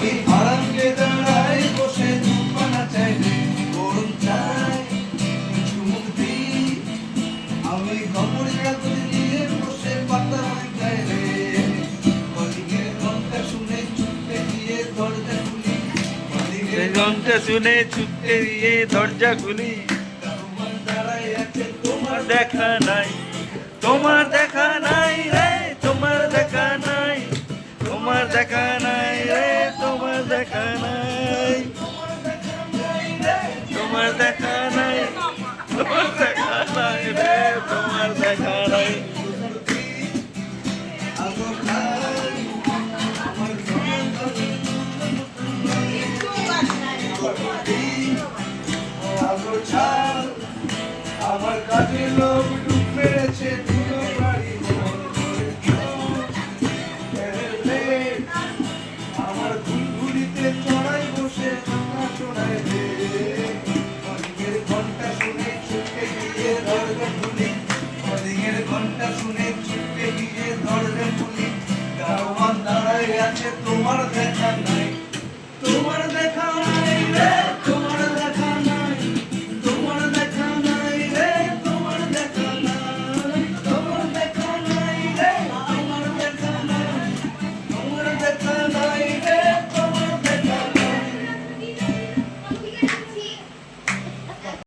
আমি আরামকে দাঁড়াই বসে চুপানা চাইলে করুন চাই চুমুক দিই আমি খবর কাগজ নিয়ে বসে পাতা চাইলে কলিগের ঘন্টা শুনে ছুটে গিয়ে দরজা খুলি ঘন্টা শুনে ছুটে দিয়ে দরজা খুলি তোমার দাঁড়াই আছে তোমার দেখা নাই তোমার দেখা নাই রে তোমার দেখা নাই তোমার দেখা নাই রে তোমার দেখা নাই তোমার দেখা নাই তোমার দেখা নাই রে তোমার দেখা নাই আমার কাজে লোক ডুব মেরেছে দুটো বাড়ি আমার ঘুরঘুরিতে